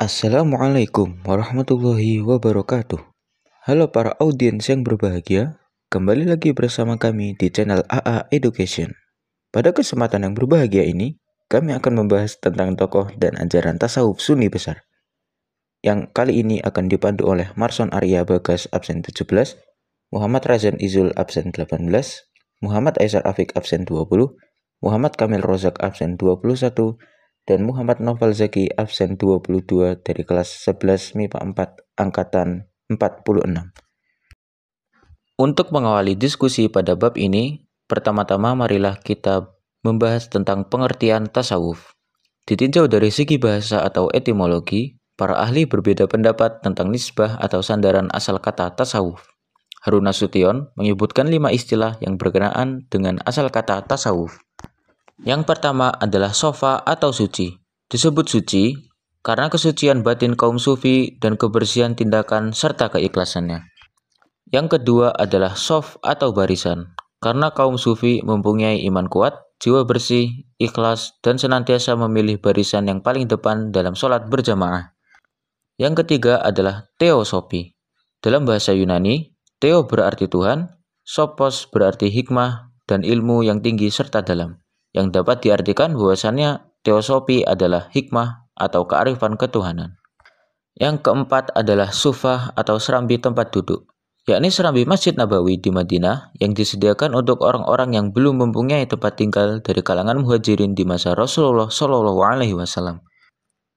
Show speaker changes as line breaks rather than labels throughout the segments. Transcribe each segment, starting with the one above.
Assalamualaikum warahmatullahi wabarakatuh. Halo para audiens yang berbahagia, kembali lagi bersama kami di channel AA Education. Pada kesempatan yang berbahagia ini, kami akan membahas tentang tokoh dan ajaran tasawuf Sunni besar. Yang kali ini akan dipandu oleh Marson Arya Bagas absen 17, Muhammad Razan Izul absen 18, Muhammad Aisar Afik absen 20, Muhammad Kamil Rozak absen 21, dan Muhammad Novel Zaki absen 22 dari kelas 11 MIPA 4 angkatan 46. Untuk mengawali diskusi pada bab ini, pertama-tama marilah kita membahas tentang pengertian tasawuf. Ditinjau dari segi bahasa atau etimologi, para ahli berbeda pendapat tentang nisbah atau sandaran asal kata tasawuf. Harun Nasution menyebutkan 5 istilah yang berkenaan dengan asal kata tasawuf. Yang pertama adalah sofa atau suci. Disebut suci karena kesucian batin kaum sufi dan kebersihan tindakan serta keikhlasannya. Yang kedua adalah sof atau barisan. Karena kaum sufi mempunyai iman kuat, jiwa bersih, ikhlas, dan senantiasa memilih barisan yang paling depan dalam sholat berjamaah. Yang ketiga adalah teosofi. Dalam bahasa Yunani, theo berarti Tuhan, sopos berarti hikmah dan ilmu yang tinggi serta dalam, yang dapat diartikan bahwasannya teosofi adalah hikmah atau kearifan ketuhanan. Yang keempat adalah sufah atau serambi tempat duduk, yakni serambi Masjid Nabawi di Madinah yang disediakan untuk orang-orang yang belum mempunyai tempat tinggal dari kalangan muhajirin di masa Rasulullah SAW.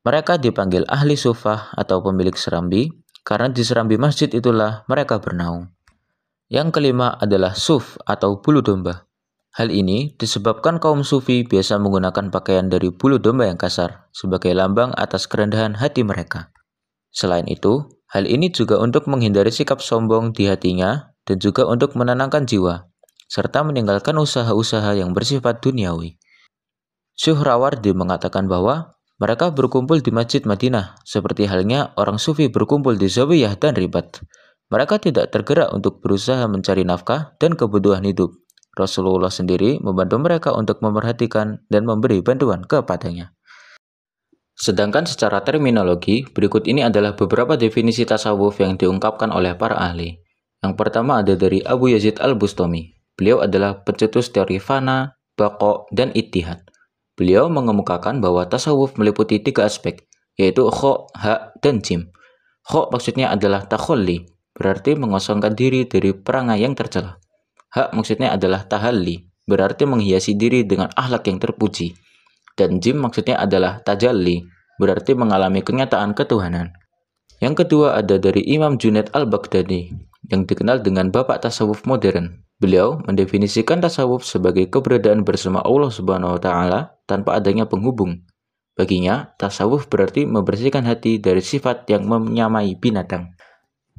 Mereka dipanggil ahli sufah atau pemilik serambi karena di serambi masjid itulah mereka bernaung. Yang kelima adalah suf atau bulu domba. Hal ini disebabkan kaum sufi biasa menggunakan pakaian dari bulu domba yang kasar sebagai lambang atas kerendahan hati mereka. Selain itu, hal ini juga untuk menghindari sikap sombong di hatinya dan juga untuk menenangkan jiwa, serta meninggalkan usaha-usaha yang bersifat duniawi. Syuhrawardi mengatakan bahwa mereka berkumpul di Masjid Madinah seperti halnya orang sufi berkumpul di zawiyah dan ribat. Mereka tidak tergerak untuk berusaha mencari nafkah dan kebutuhan hidup. Rasulullah sendiri membantu mereka untuk memerhatikan dan memberi bantuan kepadanya. Sedangkan secara terminologi, berikut ini adalah beberapa definisi tasawuf yang diungkapkan oleh para ahli. Yang pertama ada dari Abu Yazid Al-Bustami. Beliau adalah pencetus teori fana, baqo, dan ittihad. Beliau mengemukakan bahwa tasawuf meliputi 3 aspek, yaitu kho, ha, dan jim. Kho maksudnya adalah takholli, berarti mengosongkan diri dari perangai yang tercela. Hak maksudnya adalah tahalli, berarti menghiasi diri dengan akhlak yang terpuji. Dan jim maksudnya adalah tajalli, berarti mengalami kenyataan ketuhanan. Yang kedua ada dari Imam Junaid Al-Baghdadi, yang dikenal dengan bapak tasawuf modern. Beliau mendefinisikan tasawuf sebagai keberadaan bersama Allah Subhanahu wa Ta'ala tanpa adanya penghubung. Baginya, tasawuf berarti membersihkan hati dari sifat yang menyamai binatang.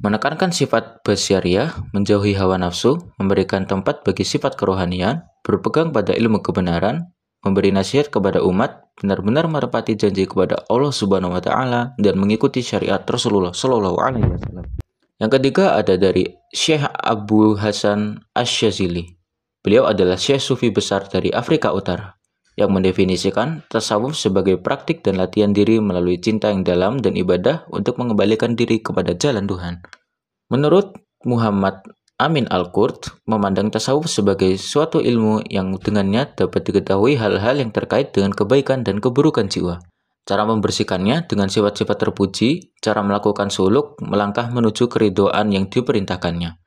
Menekankan sifat basyariah, menjauhi hawa nafsu, memberikan tempat bagi sifat kerohanian, berpegang pada ilmu kebenaran, memberi nasihat kepada umat, benar-benar menepati janji kepada Allah Subhanahu wa Ta'ala dan mengikuti syariat Rasulullah SAW. Yang ketiga ada dari Syekh Abu Hasan Asy-Syazili. Beliau adalah Syekh Sufi besar dari Afrika Utara yang mendefinisikan tasawuf sebagai praktik dan latihan diri melalui cinta yang dalam dan ibadah untuk mengembalikan diri kepada jalan Tuhan. Menurut Muhammad Amin Al-Qurt, memandang tasawuf sebagai suatu ilmu yang dengannya dapat diketahui hal-hal yang terkait dengan kebaikan dan keburukan jiwa. Cara membersihkannya dengan sifat-sifat terpuji, cara melakukan suluk, melangkah menuju keridhaan yang diperintahkannya.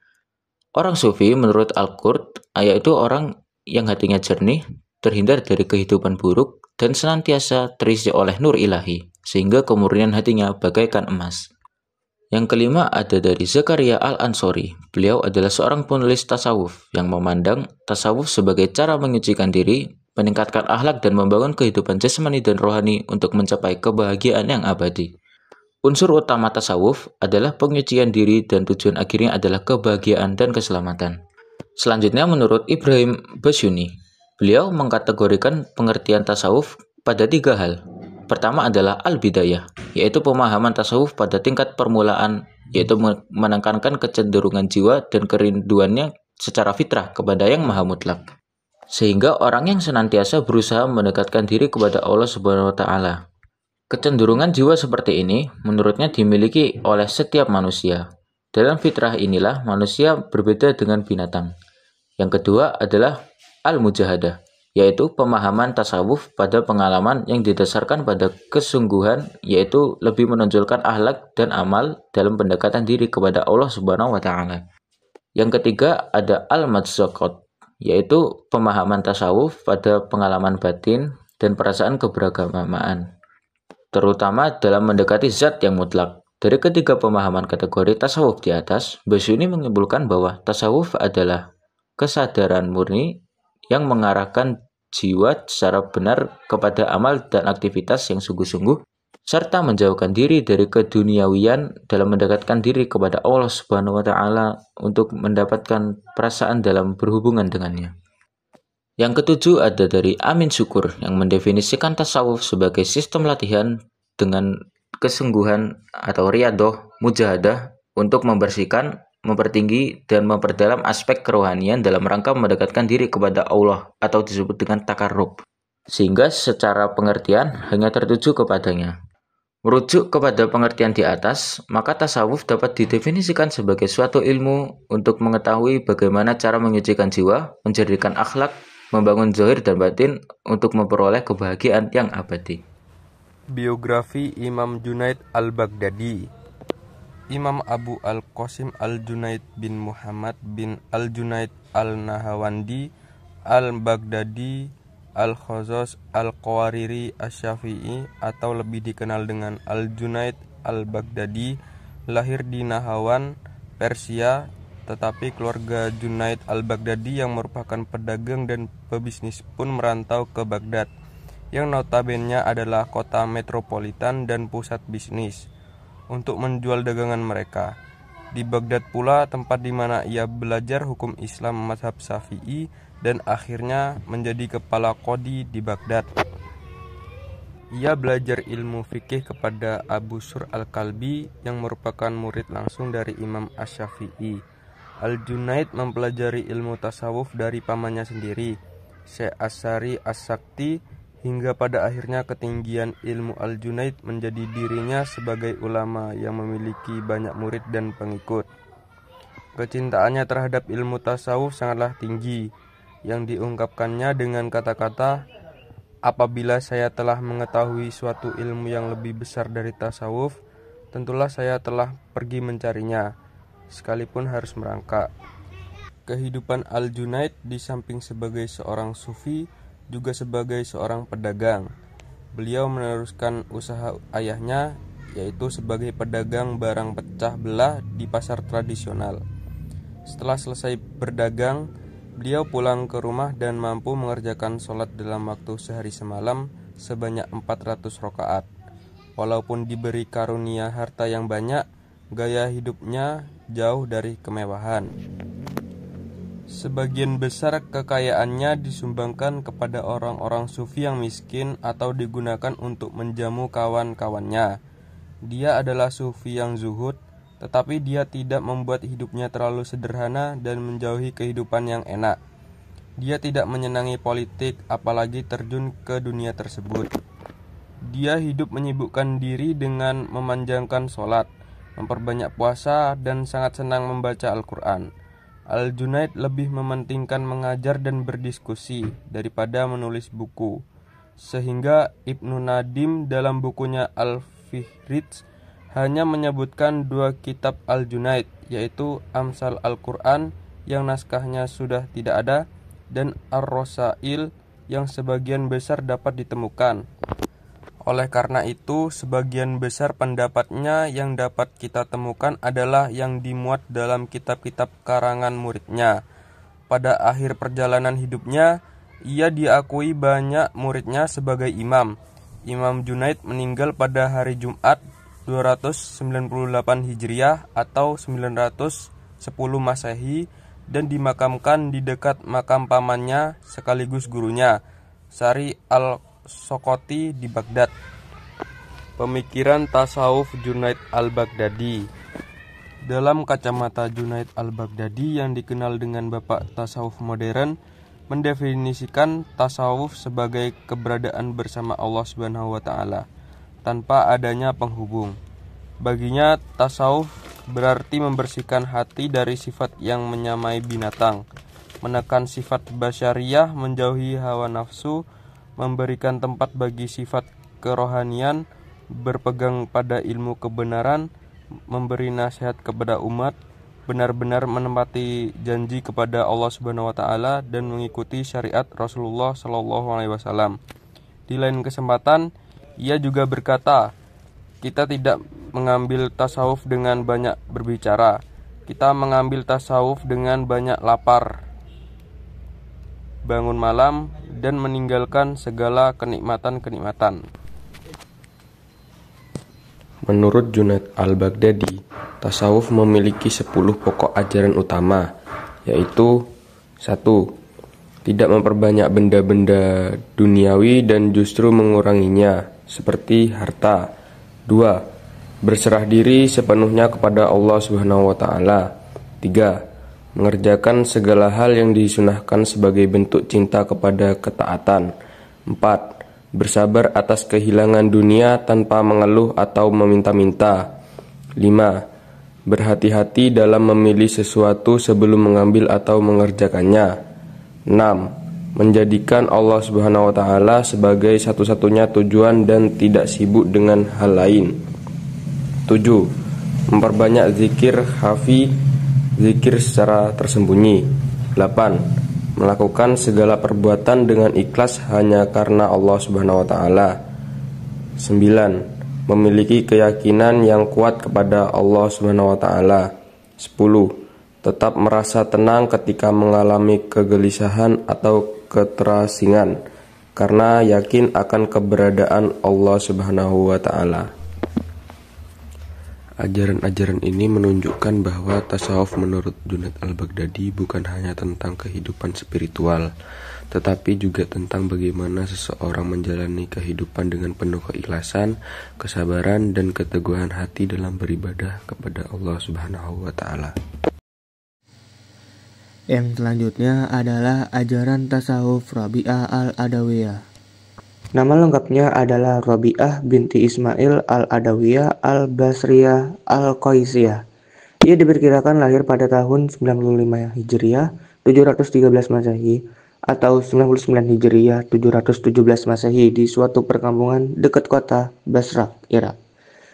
Orang sufi menurut Al-Qurt, yaitu orang yang hatinya jernih, terhindar dari kehidupan buruk, dan senantiasa terisi oleh nur ilahi, sehingga kemurnian hatinya bagaikan emas. Yang kelima ada dari Zakaria Al-Ansori. Beliau adalah seorang penulis tasawuf yang memandang tasawuf sebagai cara menyucikan diri, meningkatkan akhlak dan membangun kehidupan jasmani dan rohani untuk mencapai kebahagiaan yang abadi. Unsur utama tasawuf adalah penyucian diri dan tujuan akhirnya adalah kebahagiaan dan keselamatan. Selanjutnya menurut Ibrahim Basyuni, beliau mengkategorikan pengertian tasawuf pada 3 hal. Pertama adalah al-bidayah, yaitu pemahaman tasawuf pada tingkat permulaan, yaitu menekankan kecenderungan jiwa dan kerinduannya secara fitrah kepada yang maha mutlak. Sehingga orang yang senantiasa berusaha mendekatkan diri kepada Allah Subhanahu wa Ta'ala. Kecenderungan jiwa seperti ini menurutnya dimiliki oleh setiap manusia. Dalam fitrah inilah manusia berbeda dengan binatang. Yang kedua adalah al-mujahadah, yaitu pemahaman tasawuf pada pengalaman yang didasarkan pada kesungguhan, yaitu lebih menonjolkan akhlak dan amal dalam pendekatan diri kepada Allah Subhanahu wa taala. Yang ketiga ada al-madzaqat, yaitu pemahaman tasawuf pada pengalaman batin dan perasaan keberagamaan, terutama dalam mendekati zat yang mutlak. Dari ketiga pemahaman kategori tasawuf di atas, Basyuni menyimpulkan bahwa tasawuf adalah kesadaran murni yang mengarahkan jiwa secara benar kepada amal dan aktivitas yang sungguh-sungguh, serta menjauhkan diri dari keduniawian dalam mendekatkan diri kepada Allah Subhanahu wa taala untuk mendapatkan perasaan dalam berhubungan dengannya. Yang ketujuh ada dari Amin Syukur yang mendefinisikan tasawuf sebagai sistem latihan dengan kesungguhan atau riyadoh mujahadah untuk membersihkan, mempertinggi, dan memperdalam aspek kerohanian dalam rangka mendekatkan diri kepada Allah atau disebut dengan takarrub, sehingga secara pengertian hanya tertuju kepadanya. Merujuk kepada pengertian di atas, maka tasawuf dapat didefinisikan sebagai suatu ilmu untuk mengetahui bagaimana cara menyucikan jiwa, menjadikan akhlak, membangun zahir dan batin untuk memperoleh kebahagiaan yang abadi.
Biografi Imam Junaid al-Baghdadi. Imam Abu al-Qasim al-Junaid bin Muhammad bin al-Junaid al-Nahawandi al-Baghdadi al-Khazaz al-Qawariri asy-Syafi'i atau lebih dikenal dengan al-Junaid al-Baghdadi lahir di Nahawan, Persia, tetapi keluarga Junaid al-Baghdadi yang merupakan pedagang dan pebisnis pun merantau ke Baghdad, yang notabene adalah kota metropolitan dan pusat bisnis, untuk menjual dagangan mereka. Di Baghdad pula tempat di mana ia belajar hukum Islam mazhab Syafi'i dan akhirnya menjadi kepala qadhi di Baghdad. Ia belajar ilmu fikih kepada Abu Sur al-Kalbi yang merupakan murid langsung dari Imam Asy-Syafi'i. Al-Junaid mempelajari ilmu tasawuf dari pamannya sendiri, Syekh Asy'ari As-Sakti, hingga pada akhirnya ketinggian ilmu Al-Junaid menjadi dirinya sebagai ulama yang memiliki banyak murid dan pengikut. Kecintaannya terhadap ilmu tasawuf sangatlah tinggi, yang diungkapkannya dengan kata-kata, "Apabila saya telah mengetahui suatu ilmu yang lebih besar dari tasawuf, tentulah saya telah pergi mencarinya, sekalipun harus merangkak." Kehidupan Al-Junaid di samping sebagai seorang sufi, juga sebagai seorang pedagang. Beliau meneruskan usaha ayahnya, yaitu sebagai pedagang barang pecah belah di pasar tradisional. Setelah selesai berdagang, beliau pulang ke rumah dan mampu mengerjakan sholat dalam waktu sehari semalam sebanyak 400 rakaat. Walaupun diberi karunia harta yang banyak, gaya hidupnya jauh dari kemewahan. Sebagian besar kekayaannya disumbangkan kepada orang-orang sufi yang miskin atau digunakan untuk menjamu kawan-kawannya. Dia adalah sufi yang zuhud, tetapi dia tidak membuat hidupnya terlalu sederhana dan menjauhi kehidupan yang enak. Dia tidak menyenangi politik, apalagi terjun ke dunia tersebut. Dia hidup menyibukkan diri dengan memanjangkan sholat, memperbanyak puasa, dan sangat senang membaca Al-Quran. Al-Junaid lebih mementingkan mengajar dan berdiskusi daripada menulis buku, sehingga Ibnu Nadim dalam bukunya Al-Fihriz hanya menyebutkan 2 kitab Al-Junaid, yaitu Amsal Al-Quran yang naskahnya sudah tidak ada, dan Ar-Rosail yang sebagian besar dapat ditemukan. Oleh karena itu, sebagian besar pendapatnya yang dapat kita temukan adalah yang dimuat dalam kitab-kitab karangan muridnya. Pada akhir perjalanan hidupnya, ia diakui banyak muridnya sebagai imam. Imam Junaid meninggal pada hari Jumat 298 Hijriah atau 910 Masehi dan dimakamkan di dekat makam pamannya sekaligus gurunya, Sari al-Sokoti di Baghdad. Pemikiran tasawuf Junaid al-Baghdadi. Dalam kacamata Junaid al-Baghdadi yang dikenal dengan bapak tasawuf modern, mendefinisikan tasawuf sebagai keberadaan bersama Allah Subhanahu wa taala. tanpa adanya penghubung. Baginya tasawuf berarti membersihkan hati dari sifat yang menyamai binatang, menekan sifat basyariyah, menjauhi hawa nafsu, memberikan tempat bagi sifat kerohanian, berpegang pada ilmu kebenaran, memberi nasihat kepada umat, benar-benar menepati janji kepada Allah Subhanahu wa taala dan mengikuti syariat Rasulullah sallallahu alaihi wasallam. Di lain kesempatan, ia juga berkata, kita tidak mengambil tasawuf dengan banyak berbicara. Kita mengambil tasawuf dengan banyak lapar, bangun malam, dan meninggalkan segala kenikmatan-kenikmatan.
Menurut Junaid al-Baghdadi, tasawuf memiliki 10 pokok ajaran utama, yaitu 1. Tidak memperbanyak benda-benda duniawi dan justru menguranginya, seperti harta. 2. Berserah diri sepenuhnya kepada Allah Subhanahu wa taala. 3. Mengerjakan segala hal yang disunahkan sebagai bentuk cinta kepada ketaatan. 4. Bersabar atas kehilangan dunia tanpa mengeluh atau meminta-minta. 5. Berhati-hati dalam memilih sesuatu sebelum mengambil atau mengerjakannya. 6. Menjadikan Allah Subhanahu wa taala sebagai satu-satunya tujuan dan tidak sibuk dengan hal lain. 7. Memperbanyak zikir khafi, zikir secara tersembunyi. 8. Melakukan segala perbuatan dengan ikhlas hanya karena Allah Subhanahu wa taala. 9. Memiliki keyakinan yang kuat kepada Allah Subhanahu wa taala. 10. Tetap merasa tenang ketika mengalami kegelisahan atau keterasingan karena yakin akan keberadaan Allah Subhanahu wa taala. Ajaran-ajaran ini menunjukkan bahwa tasawuf menurut Junaid al-Baghdadi bukan hanya tentang kehidupan spiritual, tetapi juga tentang bagaimana seseorang menjalani kehidupan dengan penuh keikhlasan, kesabaran, dan keteguhan hati dalam beribadah kepada Allah Subhanahu wa taala.
Yang selanjutnya adalah ajaran tasawuf Rabi'ah al-Adawiyah. Nama lengkapnya adalah Rabi'ah binti Ismail al-Adawiyah al-Basriyah al-Qaisiyah. Ia diperkirakan lahir pada tahun 95 Hijriah 713 Masehi atau 99 Hijriah 717 Masehi di suatu perkampungan dekat kota Basrah, Irak.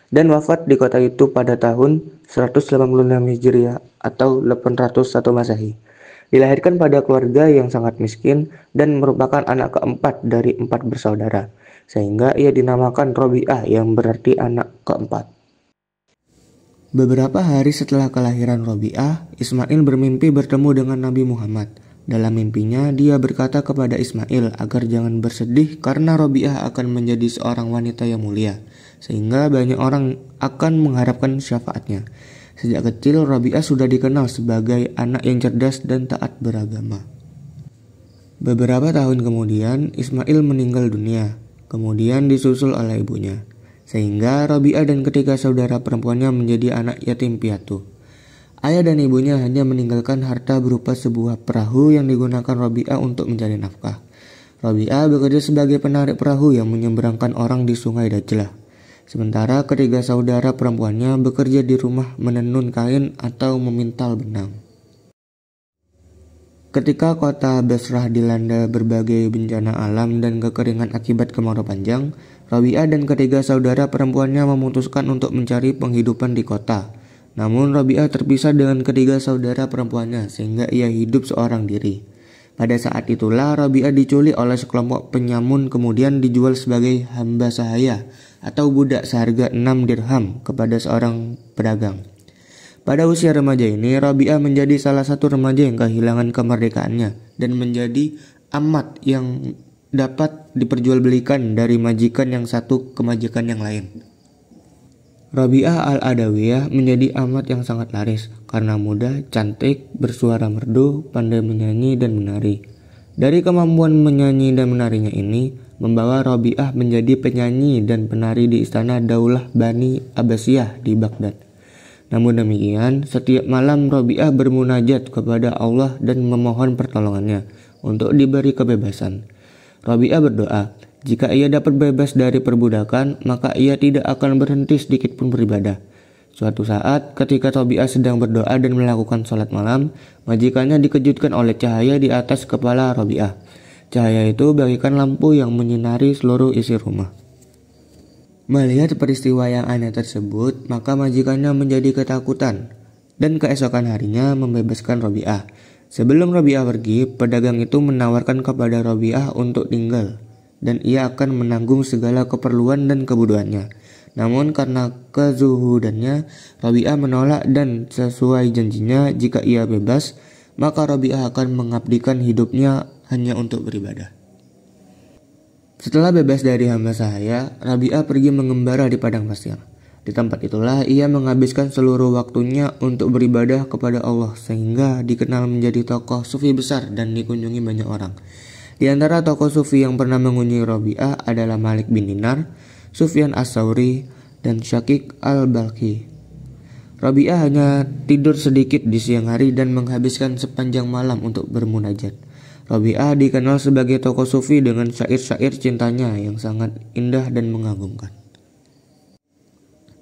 Dan wafat di kota itu pada tahun 186 Hijriah atau 801 Masehi. Dilahirkan pada keluarga yang sangat miskin dan merupakan anak keempat dari 4 bersaudara, sehingga ia dinamakan Rabi'ah yang berarti anak keempat. Beberapa hari setelah kelahiran Rabi'ah, Ismail bermimpi bertemu dengan Nabi Muhammad. Dalam mimpinya, dia berkata kepada Ismail agar jangan bersedih karena Rabi'ah akan menjadi seorang wanita yang mulia, sehingga banyak orang akan mengharapkan syafaatnya. Sejak kecil, Rabi'ah sudah dikenal sebagai anak yang cerdas dan taat beragama. Beberapa tahun kemudian, Ismail meninggal dunia, kemudian disusul oleh ibunya, sehingga Rabi'ah dan ketiga saudara perempuannya menjadi anak yatim piatu. Ayah dan ibunya hanya meninggalkan harta berupa sebuah perahu yang digunakan Rabi'ah untuk mencari nafkah. Rabi'ah bekerja sebagai penarik perahu yang menyeberangkan orang di sungai Dajlah. Sementara ketiga saudara perempuannya bekerja di rumah menenun kain atau memintal benang. Ketika kota Basrah dilanda berbagai bencana alam dan kekeringan akibat kemarau panjang, Rabi'ah dan ketiga saudara perempuannya memutuskan untuk mencari penghidupan di kota. Namun Rabi'ah terpisah dengan ketiga saudara perempuannya sehingga ia hidup seorang diri. Pada saat itulah Rabi'ah diculik oleh sekelompok penyamun kemudian dijual sebagai hamba sahaya atau budak seharga 6 dirham kepada seorang pedagang. Pada usia remaja ini, Rabi'ah menjadi salah satu remaja yang kehilangan kemerdekaannya dan menjadi amat yang dapat diperjualbelikan dari majikan yang satu ke majikan yang lain. Rabi'ah al-Adawiyah menjadi amat yang sangat laris karena muda, cantik, bersuara merdu, pandai menyanyi dan menari. Dari kemampuan menyanyi dan menarinya ini, membawa Rabi'ah menjadi penyanyi dan penari di istana Daulah Bani Abbasiyah di Baghdad. Namun demikian, setiap malam Rabi'ah bermunajat kepada Allah dan memohon pertolongannya untuk diberi kebebasan. Rabi'ah berdoa, Jika ia dapat bebas dari perbudakan, maka ia tidak akan berhenti sedikit pun beribadah. Suatu saat, ketika Robi'ah sedang berdoa dan melakukan sholat malam, majikannya dikejutkan oleh cahaya di atas kepala Robi'ah. Cahaya itu bagaikan lampu yang menyinari seluruh isi rumah. Melihat peristiwa yang aneh tersebut, maka majikannya menjadi ketakutan dan keesokan harinya membebaskan Robi'ah. Sebelum Robi'ah pergi, pedagang itu menawarkan kepada Robi'ah untuk tinggal dan ia akan menanggung segala keperluan dan kebutuhannya. Namun karena kezuhudannya, Robi'ah menolak dan sesuai janjinya jika ia bebas, maka Robi'ah akan mengabdikan hidupnya hanya untuk beribadah. Setelah bebas dari hamba sahaya, Robi'ah pergi mengembara di padang pasir. Di tempat itulah ia menghabiskan seluruh waktunya untuk beribadah kepada Allah sehingga dikenal menjadi tokoh sufi besar dan dikunjungi banyak orang. Di antara tokoh sufi yang pernah mengunjungi Robi'ah adalah Malik bin Dinar, Sufyan as-Sauri, dan Syakik al-Balkhi. Robi'ah hanya tidur sedikit di siang hari dan menghabiskan sepanjang malam untuk bermunajat. Robi'ah dikenal sebagai tokoh sufi dengan syair-syair cintanya yang sangat indah dan mengagumkan.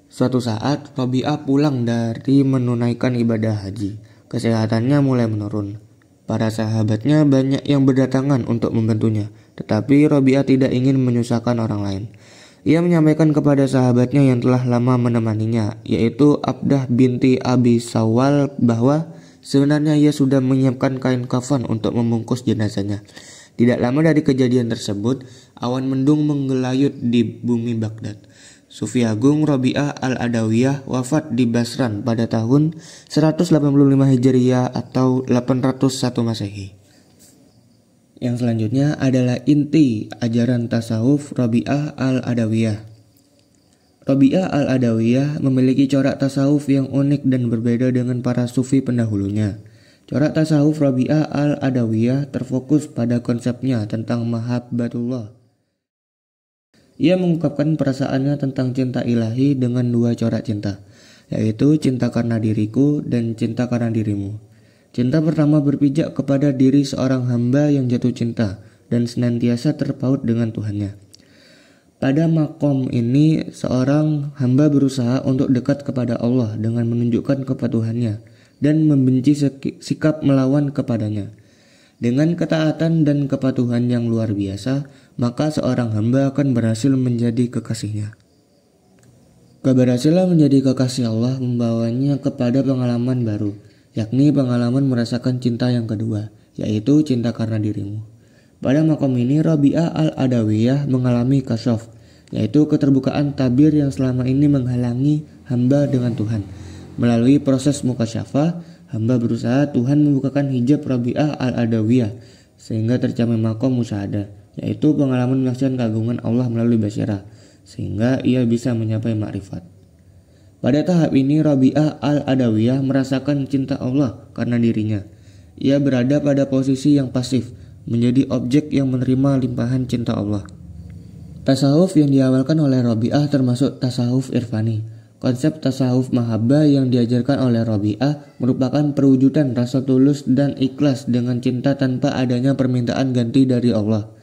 Suatu saat, Robi'ah pulang dari menunaikan ibadah haji. Kesehatannya mulai menurun. Para sahabatnya banyak yang berdatangan untuk membantunya, tetapi Robi'ah tidak ingin menyusahkan orang lain. Ia menyampaikan kepada sahabatnya yang telah lama menemaninya, yaitu Abdah binti Abi Sawal, bahwa sebenarnya ia sudah menyiapkan kain kafan untuk membungkus jenazahnya. Tidak lama dari kejadian tersebut, awan mendung menggelayut di bumi Baghdad. Sufi Agung Robi'ah al-Adawiyah wafat di Basran pada tahun 185 Hijriah atau 801 Masehi. Yang selanjutnya adalah inti ajaran tasawuf Robi'ah al-Adawiyah. Robi'ah al-Adawiyah memiliki corak tasawuf yang unik dan berbeda dengan para sufi pendahulunya. Corak tasawuf Robi'ah al-Adawiyah terfokus pada konsepnya tentang mahabbatullah. Ia mengungkapkan perasaannya tentang cinta ilahi dengan dua corak cinta, yaitu cinta karena diriku dan cinta karena dirimu. Cinta pertama berpijak kepada diri seorang hamba yang jatuh cinta dan senantiasa terpaut dengan Tuhannya. Pada makom ini, seorang hamba berusaha untuk dekat kepada Allah dengan menunjukkan kepatuhannya dan membenci sikap melawan kepadanya. Dengan ketaatan dan kepatuhan yang luar biasa, maka seorang hamba akan berhasil menjadi kekasihnya. Keberhasilan menjadi kekasih Allah membawanya kepada pengalaman baru, yakni pengalaman merasakan cinta yang kedua, yaitu cinta karena dirimu. Pada makom ini Robi'ah al-Adawiyah mengalami kasyaf, yaitu keterbukaan tabir yang selama ini menghalangi hamba dengan Tuhan. Melalui proses mukasyafah, hamba berusaha Tuhan membukakan hijab Robi'ah al-Adawiyah sehingga tercapai makom musyahadah, yaitu pengalaman menyaksikan keagungan Allah melalui basyirah, sehingga ia bisa mencapai makrifat. Pada tahap ini Robi'ah al-Adawiyah merasakan cinta Allah karena dirinya. Ia berada pada posisi yang pasif, menjadi objek yang menerima limpahan cinta Allah. Tasawuf yang diawalkan oleh Robi'ah termasuk tasawuf irfani. Konsep tasawuf mahabbah yang diajarkan oleh Robi'ah merupakan perwujudan rasa tulus dan ikhlas dengan cinta tanpa adanya permintaan ganti dari Allah.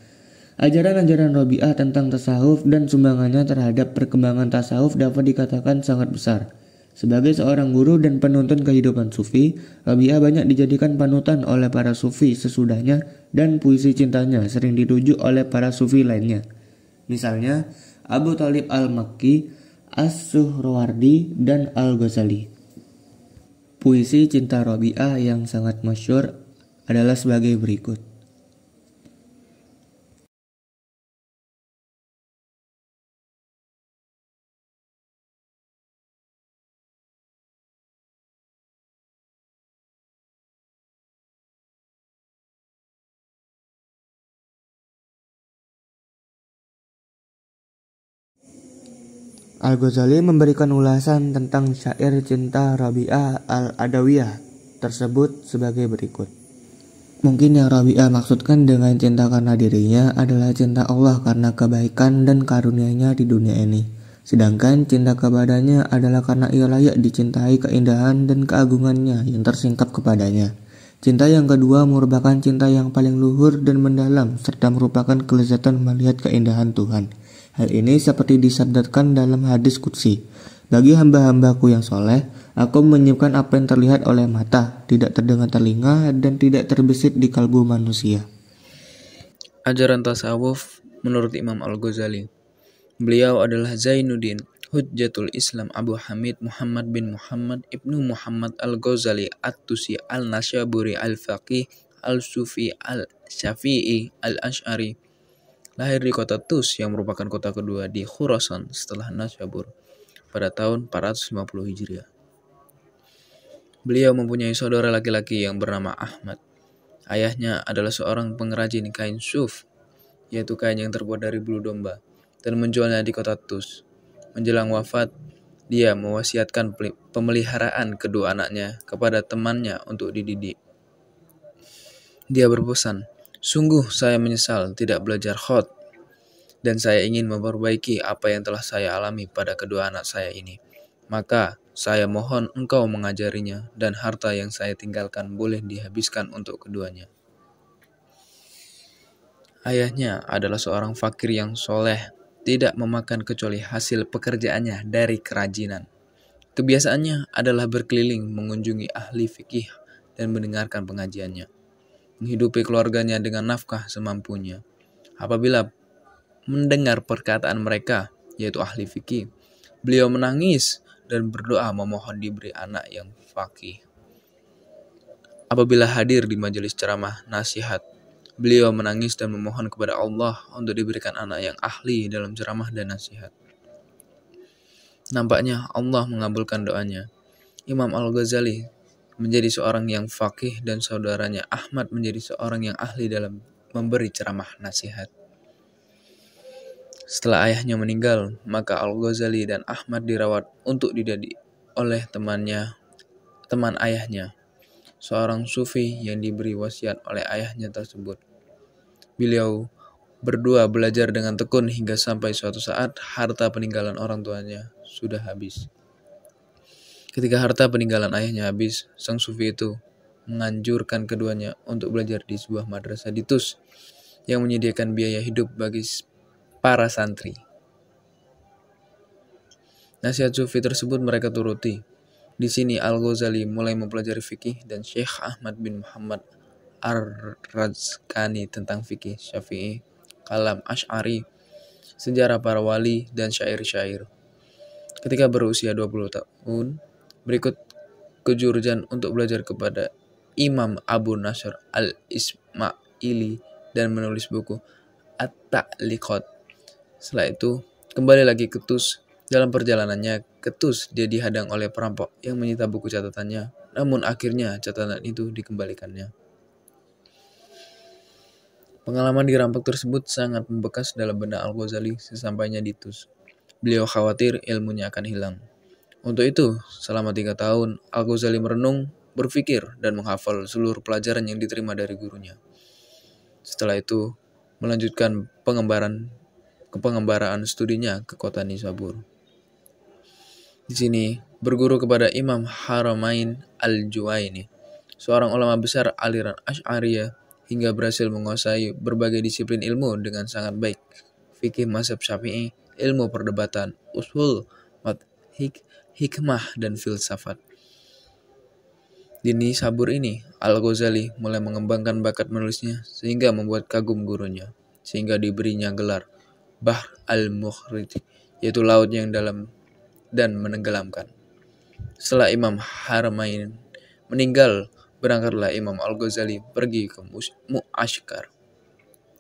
Ajaran-ajaran Robi'ah tentang tasawuf dan sumbangannya terhadap perkembangan tasawuf dapat dikatakan sangat besar. Sebagai seorang guru dan penuntun kehidupan sufi, Robi'ah banyak dijadikan panutan oleh para sufi sesudahnya dan puisi cintanya sering dituju oleh para sufi lainnya. Misalnya Abu Thalib al-Makki, As-Suhrawardi, dan Al-Ghazali. Puisi cinta Robi'ah yang sangat masyhur adalah sebagai berikut. Al-Ghazali memberikan ulasan tentang syair cinta Robi'ah al-Adawiyah tersebut sebagai berikut. Mungkin yang Robi'ah maksudkan dengan cinta karena dirinya adalah cinta Allah karena kebaikan dan karunia-Nya di dunia ini. Sedangkan cinta kepadanya adalah karena ia layak dicintai keindahan dan keagungannya yang tersingkap kepadanya. Cinta yang kedua merupakan cinta yang paling luhur dan mendalam, serta merupakan kelezatan melihat keindahan Tuhan. Hal ini seperti disabdakan dalam hadis qudsi. Bagi hamba-hambaku yang soleh, aku menyimpan apa yang terlihat oleh mata, tidak terdengar telinga, dan tidak terbesit di kalbu manusia.
Ajaran tasawuf menurut Imam Al-Ghazali. Beliau adalah Zainuddin Hujjatul Islam Abu Hamid Muhammad bin Muhammad Ibnu Muhammad Al-Ghazali At-Tusi Al-Nasyaburi Al-Faqih Al-Sufi Al-Syafi'i Al-Ash'ari. Lahir di kota Tus yang merupakan kota kedua di Khurasan setelah Nasyabur pada tahun 450 Hijriah. Beliau mempunyai saudara laki-laki yang bernama Ahmad. Ayahnya adalah seorang pengrajin kain suf, yaitu kain yang terbuat dari bulu domba, dan menjualnya di kota Tus. Menjelang wafat, dia mewasiatkan pemeliharaan kedua anaknya kepada temannya untuk dididik. Dia berpesan, "Sungguh saya menyesal tidak belajar khat, dan saya ingin memperbaiki apa yang telah saya alami pada kedua anak saya ini. Maka saya mohon engkau mengajarinya, dan harta yang saya tinggalkan boleh dihabiskan untuk keduanya." Ayahnya adalah seorang fakir yang soleh, tidak memakan kecuali hasil pekerjaannya dari kerajinan. Kebiasaannya adalah berkeliling mengunjungi ahli fikih dan mendengarkan pengajiannya, menghidupi keluarganya dengan nafkah semampunya. Apabila mendengar perkataan mereka, yaitu ahli fikih, beliau menangis dan berdoa memohon diberi anak yang faqih. Apabila hadir di majelis ceramah nasihat, beliau menangis dan memohon kepada Allah untuk diberikan anak yang ahli dalam ceramah dan nasihat. Nampaknya Allah mengabulkan doanya. Imam Al-Ghazali menjadi seorang yang faqih dan saudaranya Ahmad menjadi seorang yang ahli dalam memberi ceramah nasihat. Setelah ayahnya meninggal, maka Al-Ghazali dan Ahmad dirawat untuk dididik oleh teman ayahnya, seorang sufi yang diberi wasiat oleh ayahnya tersebut. Beliau berdua belajar dengan tekun hingga sampai suatu saat harta peninggalan orang tuanya sudah habis. Ketika harta peninggalan ayahnya habis, sang sufi itu menganjurkan keduanya untuk belajar di sebuah madrasah di Tus yang menyediakan biaya hidup bagi para santri. Nasihat sufi tersebut mereka turuti. Di sini Al-Ghazali mulai mempelajari fikih dan Syekh Ahmad bin Muhammad Ar-Razqani tentang fikih Syafi'i, kalam Asy'ari, sejarah para wali, dan syair-syair. Ketika berusia 20 tahun, berikut kejuruan untuk belajar kepada Imam Abu Nasr Al-Ismaili dan menulis buku At-Ta'liqat. Setelah itu, kembali lagi ke Tus. Dalam perjalanannya ke Tus, dia dihadang oleh perampok yang menyita buku catatannya, namun akhirnya catatan itu dikembalikannya. Pengalaman dirampok tersebut sangat membekas dalam benak Al-Ghazali sesampainya di Tus. Beliau khawatir ilmunya akan hilang. Untuk itu, selama 3 tahun, Al-Ghazali merenung, berpikir, dan menghafal seluruh pelajaran yang diterima dari gurunya. Setelah itu, melanjutkan pengembaraan studinya ke kota Nisabur. Di sini, berguru kepada Imam Haramain Al-Juwaini, seorang ulama besar aliran Asy'ariyah, hingga berhasil menguasai berbagai disiplin ilmu dengan sangat baik. Fikih mazhab Syafi'i, ilmu perdebatan, usul, hikmah, dan filsafat. Di Nisabur ini, Al-Ghazali mulai mengembangkan bakat menulisnya sehingga membuat kagum gurunya, sehingga diberinya gelar Bahr al-Mukhrij, yaitu laut yang dalam dan menenggelamkan. Setelah Imam Haramain meninggal, berangkatlah Imam Al-Ghazali pergi ke Mu'askar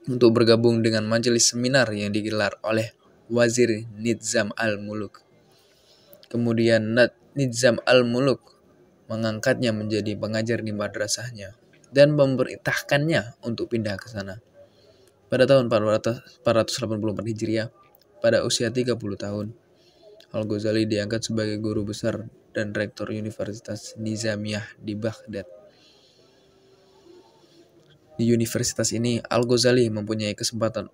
untuk bergabung dengan majelis seminar yang digelar oleh Wazir Nizam al-Muluk. Kemudian Nizam al-Muluk mengangkatnya menjadi pengajar di madrasahnya dan memerintahkannya untuk pindah ke sana. Pada tahun 484 Hijriah, pada usia 30 tahun, Al-Ghazali diangkat sebagai guru besar dan rektor Universitas Nizamiyah di Baghdad. Di universitas ini, Al-Ghazali mempunyai kesempatan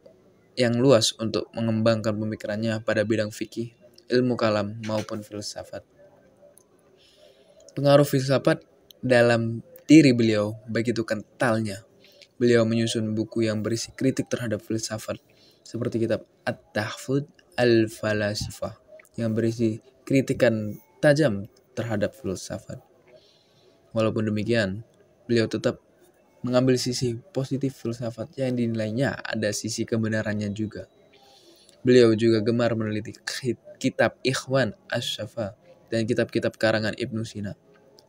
yang luas untuk mengembangkan pemikirannya pada bidang fikih, ilmu kalam, maupun filsafat. Pengaruh filsafat dalam
diri beliau begitu kentalnya. Beliau menyusun buku yang berisi kritik terhadap filsafat, seperti kitab At-Tahfudz Al-Falasifah yang berisi kritikan tajam terhadap filsafat. Walaupun demikian, beliau tetap mengambil sisi positif filsafat yang dinilainya ada sisi kebenarannya juga. Beliau juga gemar meneliti kitab Ikhwan Asy-Syafa dan kitab-kitab karangan Ibnu Sina.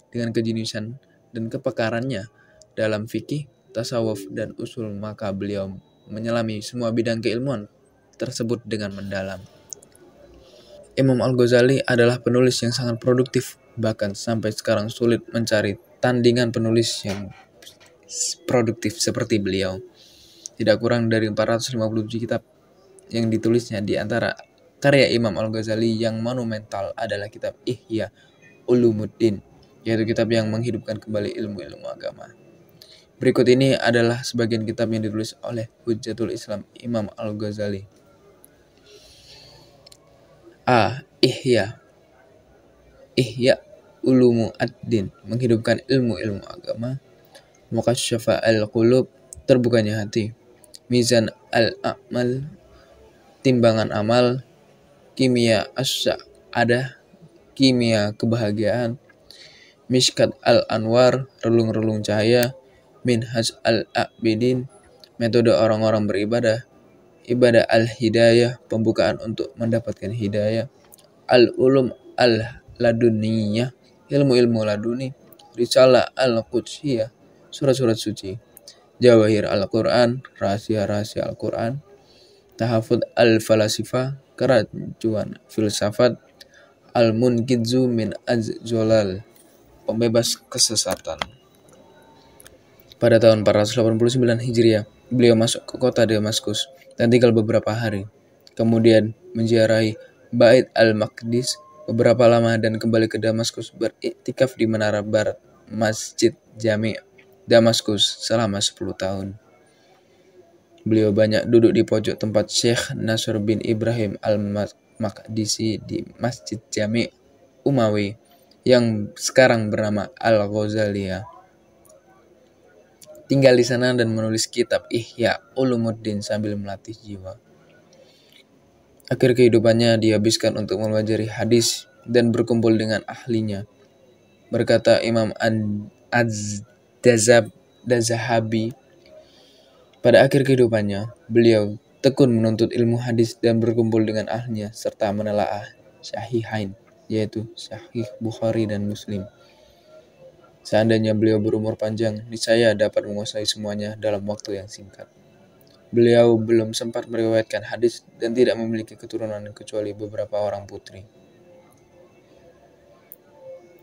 Dengan kejeniusan dan kepakarannya dalam fikih, tasawuf, dan usul, maka beliau menyelami semua bidang keilmuan tersebut dengan mendalam. Imam Al-Ghazali adalah penulis yang sangat produktif, bahkan sampai sekarang sulit mencari tandingan penulis yang produktif seperti beliau. Tidak kurang dari 457 kitab yang ditulisnya. Di antara karya Imam Al-Ghazali yang monumental adalah kitab Ihya Ulumuddin, yaitu kitab yang menghidupkan kembali ilmu-ilmu agama. Berikut ini adalah sebagian kitab yang ditulis oleh Hujjatul Islam Imam Al-Ghazali. A. Ihya Ulumuddin, menghidupkan ilmu-ilmu agama. Muqasyafah al-Qulub, terbukanya hati. Mizan al-A'mal, timbangan amal. Kimia as-Sa'adah, kimia kebahagiaan. Mishkat al-Anwar, relung-relung cahaya. Minhaj al-Abidin, metode orang-orang beribadah. Ibadah al-Hidayah, pembukaan untuk mendapatkan hidayah. Al-Ulum al-Laduniyah, ilmu-ilmu laduni. Risalah al-Qudsiyah, surat-surat suci. Jawahir Al-Quran, rahasia-rahasia Al-Quran. Tahafudz Al-Falasifah, keracuan filsafat. Al-Munkidzu min Az-Zolal, pembebas kesesatan. Pada tahun 489 Hijriah, beliau masuk ke kota Damaskus dan tinggal beberapa hari. Kemudian menziarahi Bait al-Maqdis beberapa lama dan kembali ke Damaskus beriktikaf di menara barat Masjid Jami' Damaskus selama 10 tahun. Beliau banyak duduk di pojok tempat Syekh Nasr bin Ibrahim al-Maqdisi di Masjid Jami' Umawi yang sekarang bernama Al-Ghazaliyah. Tinggal di sana dan menulis kitab Ihya Ulumuddin sambil melatih jiwa. Akhir kehidupannya dihabiskan untuk mempelajari hadis dan berkumpul dengan ahlinya. Berkata Imam Az-Zahabi, pada akhir kehidupannya, beliau tekun menuntut ilmu hadis dan berkumpul dengan ahlinya serta menelaah Sahihain, yaitu Sahih Bukhari dan Muslim. Seandainya beliau berumur panjang, niscaya dapat menguasai semuanya dalam waktu yang singkat. Beliau belum sempat meriwayatkan hadis dan tidak memiliki keturunan kecuali beberapa orang putri.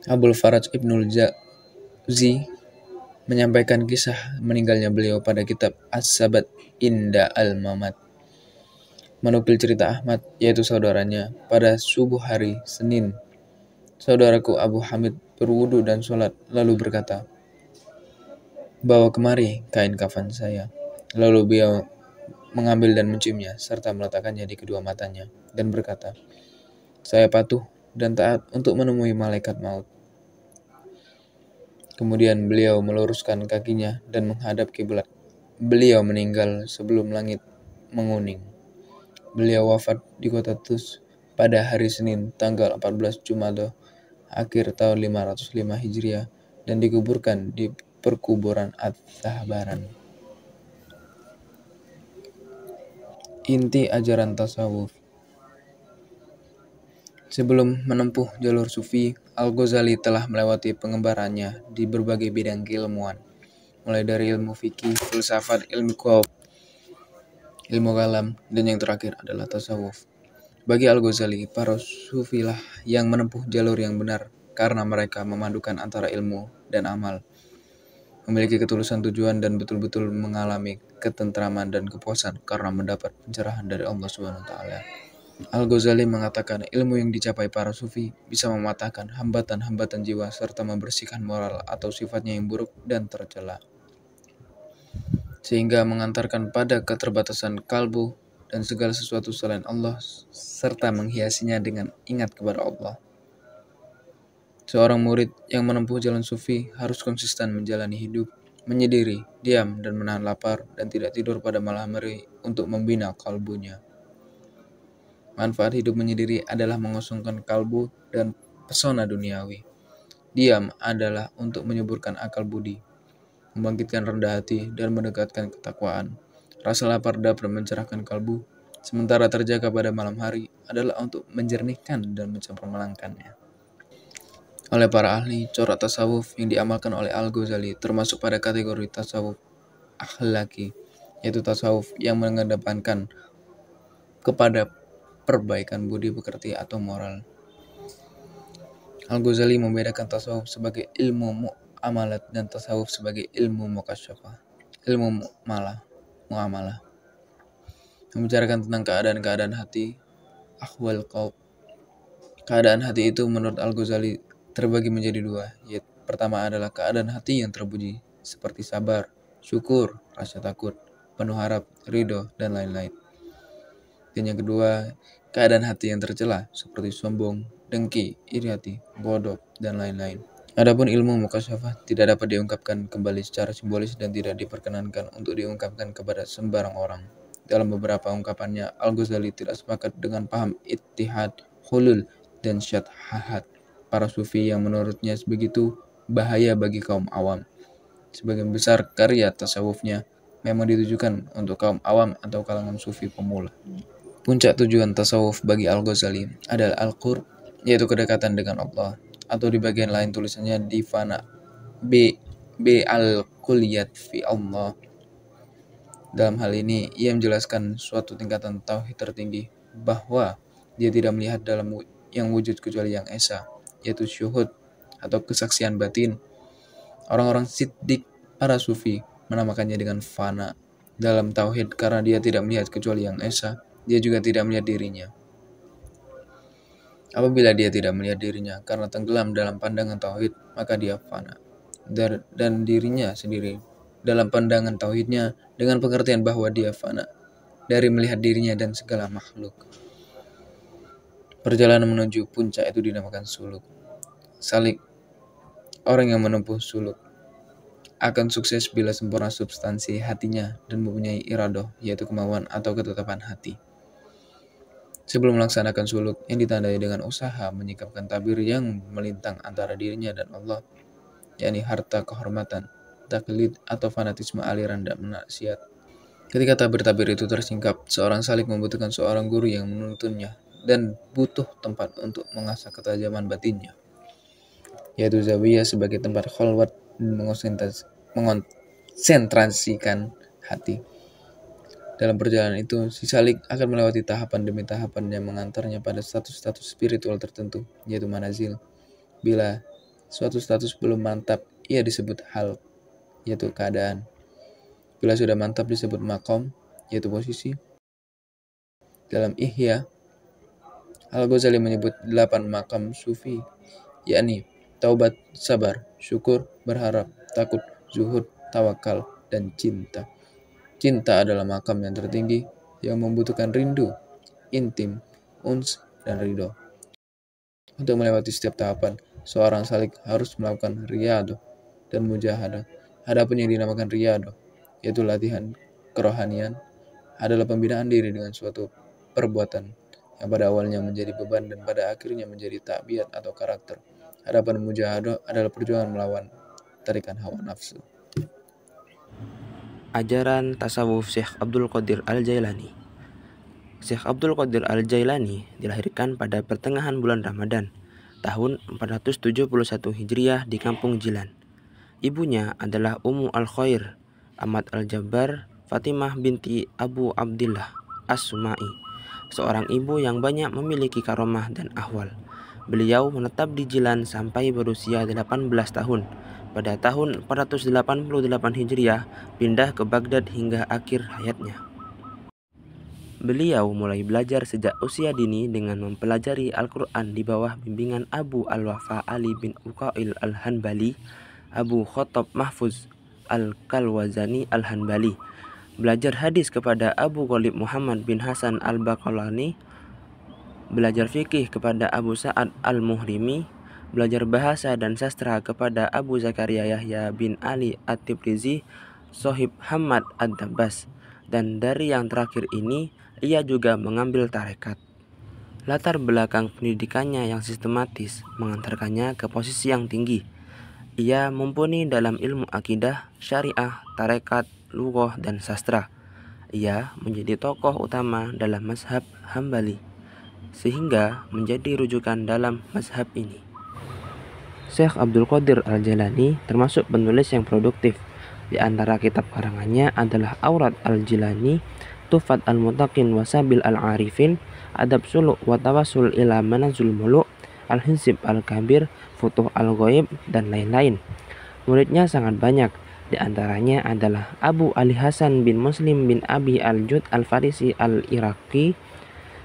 Abul Faraj Ibnul Jauzi menyampaikan kisah meninggalnya beliau pada kitab As-Sabat Inda Al-Mamat. Menukil cerita Ahmad, yaitu saudaranya, pada subuh hari Senin, saudaraku Abu Hamid berwudu dan sholat, lalu berkata, "Bawa kemari kain kafan saya." Lalu beliau mengambil dan menciumnya, serta meletakkannya di kedua matanya, dan berkata, "Saya patuh dan taat untuk menemui malaikat maut." Kemudian beliau meluruskan kakinya dan menghadap kiblat. Beliau meninggal sebelum langit menguning. Beliau wafat di kota Tus pada hari Senin, tanggal 14 Jumadil akhir tahun 505 Hijriah dan dikuburkan di perkuburan At-Tahbaran. Inti ajaran tasawuf. Sebelum menempuh jalur sufi, Al-Ghazali telah melewati pengembarannya di berbagai bidang keilmuan, mulai dari ilmu fikih, filsafat, ilmu qauf, ilmu kalam, dan yang terakhir adalah tasawuf. Bagi Al-Ghazali, para sufilah yang menempuh jalur yang benar karena mereka memadukan antara ilmu dan amal, memiliki ketulusan tujuan dan betul-betul mengalami ketentraman dan kepuasan karena mendapat pencerahan dari Allah SWT. Al-Ghazali mengatakan ilmu yang dicapai para sufi bisa mematahkan hambatan-hambatan jiwa serta membersihkan moral atau sifatnya yang buruk dan tercela, sehingga mengantarkan pada keterbatasan kalbu dan segala sesuatu selain Allah serta menghiasinya dengan ingat kepada Allah. Seorang murid yang menempuh jalan sufi harus konsisten menjalani hidup, menyendiri, diam, dan menahan lapar, dan tidak tidur pada malam hari untuk membina kalbunya. Manfaat hidup menyendiri adalah mengosongkan kalbu dan pesona duniawi. Diam adalah untuk menyuburkan akal budi, membangkitkan rendah hati, dan mendekatkan ketakwaan. Rasa lapar dapat mencerahkan kalbu, sementara terjaga pada malam hari adalah untuk menjernihkan dan mencemerlangkannya. Oleh para ahli, corak tasawuf yang diamalkan oleh Al-Ghazali termasuk pada kategori tasawuf akhlaki, yaitu tasawuf yang mengedepankan kepada perbaikan budi pekerti atau moral. Al-Ghazali membedakan tasawuf sebagai ilmu mu'amalat dan tasawuf sebagai ilmu mukasyafah, ilmu mu'amalah. Membicarakan tentang keadaan-keadaan hati, ahwal qalb. Keadaan hati itu menurut Al-Ghazali terbagi menjadi dua, yaitu pertama adalah keadaan hati yang terpuji, seperti sabar, syukur, rasa takut, penuh harap, ridho, dan lain-lain. Dan yang kedua, keadaan hati yang tercela, seperti sombong, dengki, iri hati, bodoh, dan lain-lain. Adapun ilmu mukasyafah tidak dapat diungkapkan kembali secara simbolis dan tidak diperkenankan untuk diungkapkan kepada sembarang orang. Dalam beberapa ungkapannya, Al-Ghazali tidak sepakat dengan paham ittihad, hulul, dan syadhahat para sufi yang menurutnya begitu bahaya bagi kaum awam. Sebagian besar karya tasawufnya memang ditujukan untuk kaum awam atau kalangan sufi pemula. Puncak tujuan tasawuf bagi Al-Ghazali adalah al-qurb, yaitu kedekatan dengan Allah, atau di bagian lain tulisannya di fana b al-kulliyat fi Allah. Dalam hal ini, ia menjelaskan suatu tingkatan tauhid tertinggi, bahwa dia tidak melihat dalam yang wujud kecuali yang esa, yaitu syuhud atau kesaksian batin. Orang-orang siddiq, para sufi, menamakannya dengan fana dalam tauhid karena dia tidak melihat kecuali yang esa. Dia juga tidak melihat dirinya. Apabila dia tidak melihat dirinya karena tenggelam dalam pandangan tauhid, maka dia fana. Dan dirinya sendiri dalam pandangan tauhidnya dengan pengertian bahwa dia fana dari melihat dirinya dan segala makhluk. Perjalanan menuju puncak itu dinamakan suluk. Salik, orang yang menempuh suluk akan sukses bila sempurna substansi hatinya dan mempunyai iradoh, yaitu kemauan atau ketetapan hati. Sebelum melaksanakan suluk yang ditandai dengan usaha menyikapkan tabir yang melintang antara dirinya dan Allah, yakni harta kehormatan, taklid atau fanatisme aliran dan maksiat. Ketika tabir-tabir itu tersingkap, seorang salik membutuhkan seorang guru yang menuntunnya dan butuh tempat untuk mengasah ketajaman batinnya, yaitu zawiyah sebagai tempat khalwat dan mengonsentrasikan hati. Dalam perjalanan itu, si salik akan melewati tahapan demi tahapan yang mengantarnya pada status-status spiritual tertentu, yaitu manazil. Bila suatu status belum mantap, ia disebut hal, yaitu keadaan. Bila sudah mantap disebut maqam, yaitu posisi. Dalam Ihya, Al-Ghazali menyebut 8 makam sufi, yakni taubat, sabar, syukur, berharap, takut, zuhud, tawakal, dan cinta. Cinta adalah makam yang tertinggi yang membutuhkan rindu, intim, uns, dan ridho. Untuk melewati setiap tahapan, seorang salik harus melakukan riyadhah dan mujahadah. Adapun yang dinamakan riyadhah, yaitu latihan kerohanian, adalah pembinaan diri dengan suatu perbuatan yang pada awalnya menjadi beban dan pada akhirnya menjadi tabiat atau karakter. Adapun mujahadah adalah perjuangan melawan tarikan hawa nafsu.
Ajaran tasawuf Syekh Abdul Qadir Al-Jailani. Syekh Abdul Qadir Al-Jailani dilahirkan pada pertengahan bulan Ramadan tahun 471 Hijriah di Kampung Jilan. Ibunya adalah Ummu Al-Khair Ahmad Al-Jabbar Fatimah binti Abu Abdillah As-Sumai, seorang ibu yang banyak memiliki karomah dan ahwal. Beliau menetap di Jilan sampai berusia 18 tahun. Pada tahun 488 Hijriah, pindah ke Baghdad hingga akhir hayatnya. Beliau mulai belajar sejak usia dini dengan mempelajari Al-Quran di bawah bimbingan Abu Al-Wafa Ali bin Uqail Al-Hanbali, Abu Khattab Mahfuz Al-Kalwazani Al-Hanbali. Belajar hadis kepada Abu Ghalib Muhammad bin Hasan Al-Baqalani, belajar fikih kepada Abu Sa'ad Al-Muhrimi, belajar bahasa dan sastra kepada Abu Zakaria Yahya bin Ali At-Tibrizi, Sohib Hamad Ad-Dabbas, dan dari yang terakhir ini ia juga mengambil tarekat. Latar belakang pendidikannya yang sistematis mengantarkannya ke posisi yang tinggi. Ia mumpuni dalam ilmu akidah, syariah, tarekat, lughah, dan sastra. Ia menjadi tokoh utama dalam mazhab Hambali, sehingga menjadi rujukan dalam mazhab ini. Syekh Abdul Qadir Al-Jailani termasuk penulis yang produktif. Di antara kitab karangannya adalah Aurat Al-Jilani, Tufat Al-Mutaqin Wasabil Al-Arifin, Adab Suluk wa Tawassul ila Manazul Muluk, Al-Hizib Al-Kabir, Futuh Al-Ghaib, dan lain-lain. Muridnya sangat banyak. Di antaranya adalah Abu Ali Hasan bin Muslim bin Abi Al-Jud Al-Farisi Al-Iraqi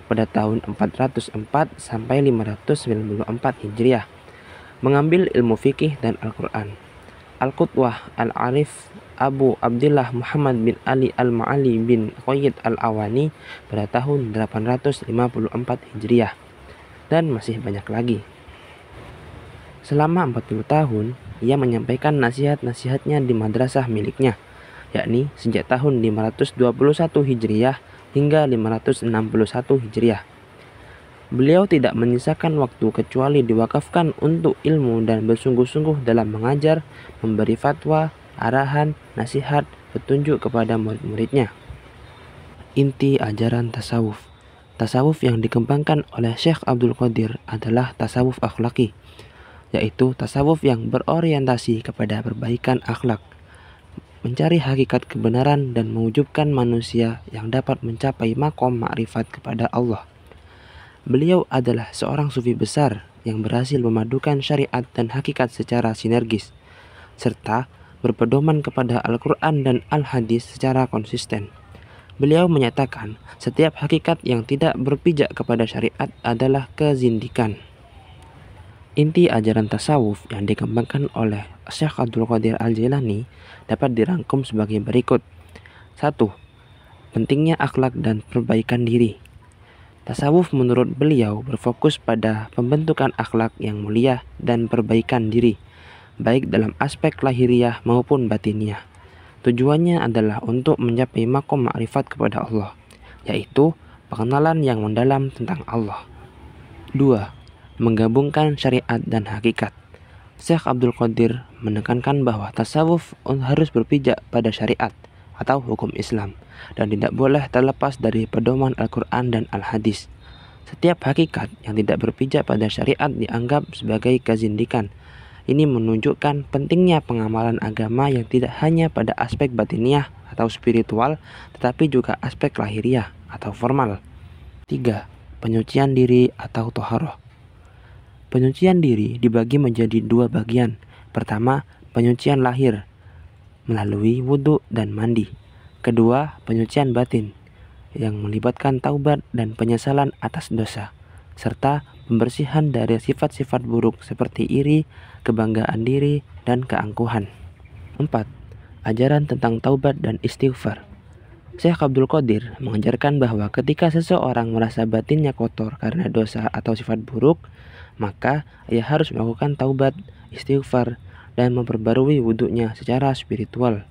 pada tahun 404 sampai 594 Hijriah, mengambil ilmu fikih dan Al-Quran. Al-Qutwah Al-Arif Abu Abdillah Muhammad bin Ali Al-Ma'ali bin Qayyid Al-Awani pada tahun 854 Hijriah, dan masih banyak lagi. Selama 40 tahun, ia menyampaikan nasihat-nasihatnya di madrasah miliknya, yakni sejak tahun 521 Hijriah hingga 561 Hijriah. Beliau tidak menyisakan waktu kecuali diwakafkan untuk ilmu dan bersungguh-sungguh dalam mengajar, memberi fatwa, arahan, nasihat, petunjuk kepada murid-muridnya. Inti ajaran tasawuf. Tasawuf yang dikembangkan oleh Syekh Abdul Qadir adalah tasawuf akhlaki, yaitu tasawuf yang berorientasi kepada perbaikan akhlak, mencari hakikat kebenaran dan mewujudkan manusia yang dapat mencapai makom makrifat kepada Allah. Beliau adalah seorang sufi besar yang berhasil memadukan syariat dan hakikat secara sinergis, serta berpedoman kepada Al-Quran dan Al-Hadis secara konsisten. Beliau menyatakan setiap hakikat yang tidak berpijak kepada syariat adalah kezindikan. Inti ajaran tasawuf yang dikembangkan oleh Syekh Abdul Qadir Al-Jailani dapat dirangkum sebagai berikut. 1. Pentingnya akhlak dan perbaikan diri. Tasawuf menurut beliau berfokus pada pembentukan akhlak yang mulia dan perbaikan diri, baik dalam aspek lahiriah maupun batiniah. Tujuannya adalah untuk mencapai makom makrifat kepada Allah, yaitu pengenalan yang mendalam tentang Allah. 2. Menggabungkan syariat dan hakikat. Syekh Abdul Qadir menekankan bahwa tasawuf harus berpijak pada syariat atau hukum Islam dan tidak boleh terlepas dari pedoman Al-Quran dan Al-Hadis. Setiap hakikat yang tidak berpijak pada syariat dianggap sebagai kezindikan. Ini menunjukkan pentingnya pengamalan agama yang tidak hanya pada aspek batiniah atau spiritual, tetapi juga aspek lahiriah atau formal. 3. Penyucian diri atau toharoh. Penyucian diri dibagi menjadi dua bagian. Pertama, penyucian lahir melalui wudhu dan mandi. Kedua, penyucian batin yang melibatkan taubat dan penyesalan atas dosa, serta pembersihan dari sifat-sifat buruk seperti iri, kebanggaan diri, dan keangkuhan. 4. Ajaran tentang taubat dan istighfar. Syekh Abdul Qadir mengajarkan bahwa ketika seseorang merasa batinnya kotor karena dosa atau sifat buruk, maka ia harus melakukan taubat, istighfar, dan memperbarui wudhunya secara spiritual.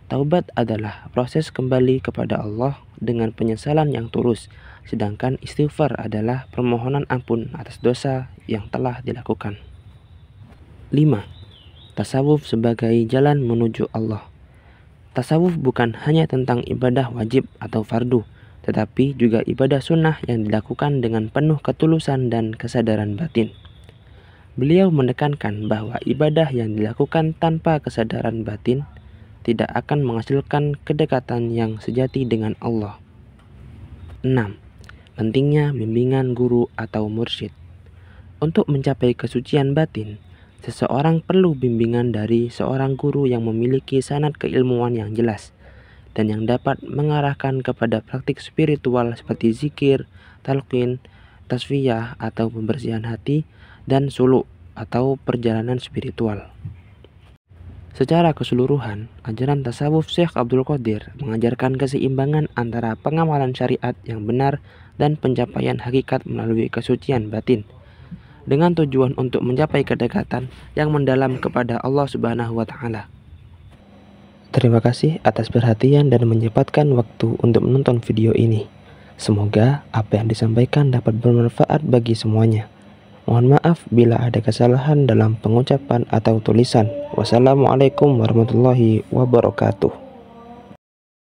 Taubat adalah proses kembali kepada Allah dengan penyesalan yang tulus, sedangkan istighfar adalah permohonan ampun atas dosa yang telah dilakukan. 5. Tasawuf sebagai jalan menuju Allah. Tasawuf bukan hanya tentang ibadah wajib atau fardu, tetapi juga ibadah sunnah yang dilakukan dengan penuh ketulusan dan kesadaran batin. Beliau menekankan bahwa ibadah yang dilakukan tanpa kesadaran batin tidak akan menghasilkan kedekatan yang sejati dengan Allah. 6. Pentingnya bimbingan guru atau mursyid. Untuk mencapai kesucian batin, seseorang perlu bimbingan dari seorang guru yang memiliki sanad keilmuan yang jelas dan yang dapat mengarahkan kepada praktik spiritual seperti zikir, talqin, tasfiyah atau pembersihan hati, dan suluk atau perjalanan spiritual. Secara keseluruhan, ajaran tasawuf Syekh Abdul Qadir mengajarkan keseimbangan antara pengamalan syariat yang benar dan pencapaian hakikat melalui kesucian batin. dengan tujuan untuk mencapai kedekatan yang mendalam kepada Allah Subhanahu wa Ta'ala. Terima kasih atas perhatian dan menyempatkan waktu untuk menonton video ini. Semoga apa yang disampaikan dapat bermanfaat bagi semuanya. Mohon maaf bila ada kesalahan dalam pengucapan atau tulisan. Wassalamualaikum warahmatullahi wabarakatuh.